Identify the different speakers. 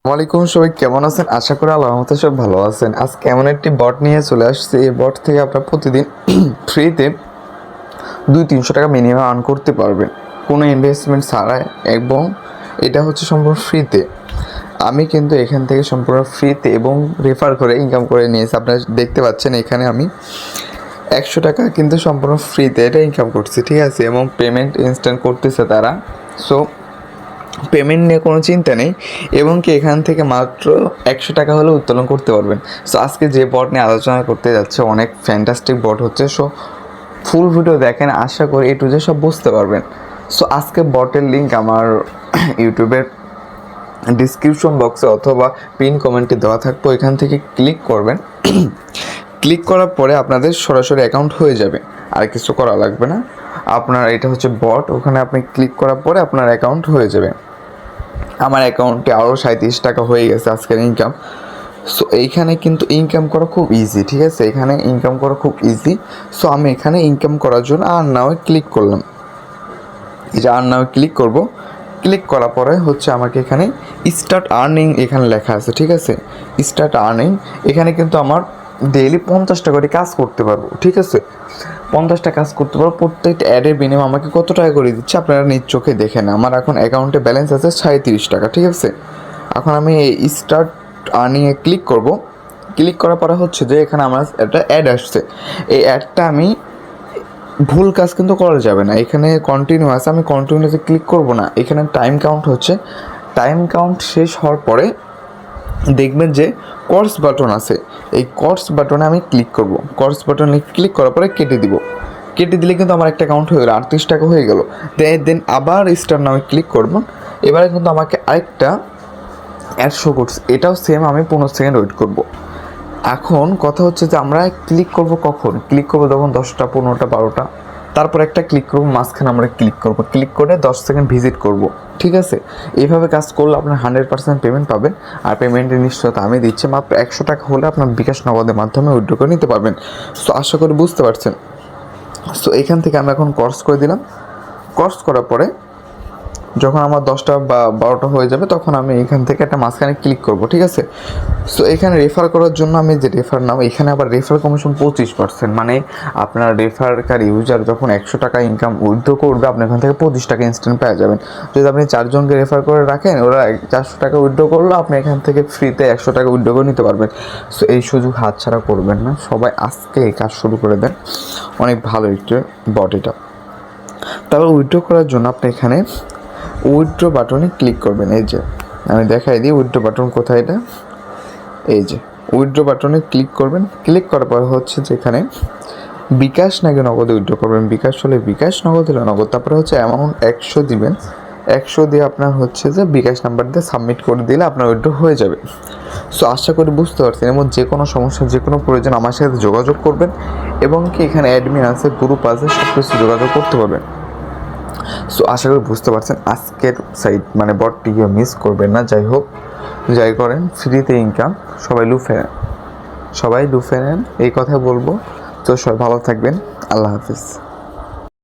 Speaker 1: ওয়ালাইকুম, সবাই কেমন আছেন? আশা করি আল্লাহর রহমতে সব ভালো আছেন। আজকে এমন একটি বট নিয়ে চলে আসছে। এই বট থেকে আপনারা প্রতিদিন ফ্রিতে 200-300 টাকা মিনিমাম আর্ন করতে পারবেন কোনো ইনভেস্টমেন্ট ছাড়াই, এবং এটা হচ্ছে সম্পূর্ণ ফ্রিতে। আমি কিন্তু এখান থেকে সম্পূর্ণ ফ্রিতে এবং রেফার করে ইনকাম করে নিয়েছি। আপনারা দেখতে পাচ্ছেন এখানে আমি 100 টাকা কিন্তু সম্পূর্ণ ফ্রিতে এটা ইনকাম করছি, ঠিক আছে। এবং পেমেন্ট ইনস্ট্যান্ট করতেছে তারা। সো পেমেন্ট নিয়ে কোনো চিন্তা নেই, এবং কি এখান থেকে মাত্র 100 টাকা হলে উত্তোলন করতে পারবেন। সো আজকে যে বট নিয়ে আলোচনা করতে যাচ্ছে অনেক ফ্যান্টাস্টিক বট হচ্ছে। সো ফুল ভিডিও দেখেন, আশা করি এ টু জেড সব বুঝতে পারবেন। সো আজকে বটের লিঙ্ক আমার ইউটিউবের ডিসক্রিপশন বক্সে অথবা পিন কমেন্টে দেওয়া থাকবে, এখান থেকে ক্লিক করবেন। ক্লিক করার পরে আপনাদের সরাসরি অ্যাকাউন্ট হয়ে যাবে, আর কিছু করা লাগবে না। আপনার এটা হচ্ছে বট, ওখানে আপনি ক্লিক করার পরে আপনার অ্যাকাউন্ট হয়ে যাবে। আমার অ্যাকাউন্টে আরও 37 টাকা হয়ে গেছে আজকের ইনকাম। সো এইখানে কিন্তু ইনকাম করা খুব ইজি, ঠিক আছে। এখানে ইনকাম করা খুব ইজি। সো আমি এখানে ইনকাম করার জন্য আর্ন নাও ক্লিক করলাম। এই যে আর্ন নাও ক্লিক করব, ক্লিক করার পরে হচ্ছে আমাকে এখানে স্টার্ট আর্নিং এখানে লেখা আছে, ঠিক আছে। স্টার্ট আর্নিং, এখানে কিন্তু আমার ডেইলি 50 টাকা করে কাজ করতে পারবো, ঠিক আছে। 50টা কাজ করতে পারবো। প্রত্যেকটা অ্যাডের বিনিময়ে আমাকে কত টাকা করে দিচ্ছে আপনারা নিজ চোখে দেখেন। আমার এখন অ্যাকাউন্টে ব্যালেন্স আছে 37 টাকা, ঠিক আছে। এখন আমি এই স্টার্ট আর্নিংয়ে ক্লিক করব। ক্লিক করার পরে হচ্ছে যে এখানে আমার একটা অ্যাড আসছে। এই অ্যাডটা আমি ভুল কাজ কিন্তু করা যাবে না। এখানে কন্টিনিউ আছে, আমি কন্টিনিউতে ক্লিক করব না। এখানে টাইম কাউন্ট হচ্ছে। টাইম কাউন্ট শেষ হওয়ার পরে দেখবেন যে কোর্স বাটন আছে। এই কোর্স বাটনে আমি ক্লিক করব। কোর্স বাটনে ক্লিক করার পরে কেটে দিব। কেটে দিলে কিন্তু আমার একটা অ্যাকাউন্ট হয়ে গেলো, 38 টাকা হয়ে গেল। দেন আবার স্টার নামে ক্লিক করব। এবারে কিন্তু আমাকে আরেকটা অ্যাড শো করছে, এটাও সেম। আমি 15 সেকেন্ড ওয়েট করব। এখন কথা হচ্ছে যে আমরা ক্লিক করব কখন? ক্লিক করব যখন 10টা, 15টা, 12টা, তারপর একটা ক্লিক করব, মাঝখানে আমরা ক্লিক করব। ক্লিক করে 10 সেকেন্ড ভিজিট করব, ঠিক আছে। এইভাবে কাজ করলে আপনার 100% পেমেন্ট পাবেন। আর পেমেন্টের নিশ্চয়তা আমি দিচ্ছি। মাত্র 100 টাকা হলে আপনার বিকাশ নগদের মাধ্যমে উইথড্র করে নিতে পারবেন। সো আশা করি বুঝতে পারছেন। সো এখান থেকে আমি এখন কোর্স করে দিলাম। কোর্স করার পরে যখন আমার 10টা বা 12টা হয়ে যাবে, তখন আমি এখান থেকে একটা মাঝখানে ক্লিক করব, ঠিক আছে। সো এখানে রেফার করার জন্য আমি যে রেফার নাম, এখানে আবার রেফার কমিশন 25%। মানে আপনার রেফারকারী ইউজার যখন 100 টাকা ইনকাম উইথড্র করবে, আপনি এখান থেকে 25 টাকা ইনস্ট্যান্ট পেয়ে যাবেন। যদি আপনি 4 জনকে রেফার করে রাখেন, ওরা 400 টাকা উইথড্র করলো, আপনি এখান থেকে ফ্রিতে 100 টাকা উইথড্র করে নিতে পারবেন। সো এই সুযোগ হাতছাড়া করবেন না, সবাই আজকে এই কাজ শুরু করে দেন। অনেক ভালো একটু বট এটা। তারপর উইথড্র করার জন্য আপনি এখানে উইথড্র বাটনে ক্লিক করবেন। এই যে আমি দেখাই দিই উইথড্র বাটন কোথায়, এটা এই যে উইথড্র বাটনে ক্লিক করবেন। ক্লিক করার পর হচ্ছে যে এখানে বিকাশ নাকি নগদে উইথড্র করবেন। বিকাশ হলে বিকাশ, নগদ হলে নগদ। তারপরে হচ্ছে অ্যামাউন্ট 100 দিবেন। 100 দিয়ে আপনার হচ্ছে যে বিকাশ নাম্বার দিয়ে সাবমিট করে দিলে আপনার উইথড্র হয়ে যাবে। সো আশা করি বুঝতে পারছেন। এবং যে কোনো সমস্যা, যে কোনো প্রয়োজন আমার সাথে যোগাযোগ করবেন। এবং কি এখানে অ্যাডমিন আছে, গ্রুপ আছে, সব কিছু যোগাযোগ করতে পারবেন। সো আশা করি বুঝতে পারছেন। আজকের সাইট মানে বটটিকে মিস করবেন না। যাই হোক, যাই করেন, ফ্রিতে ইনকাম, সবাই লুফে নেন, এই কথা বলবো। তো সবাই ভালো থাকবেন। আল্লাহ হাফিজ।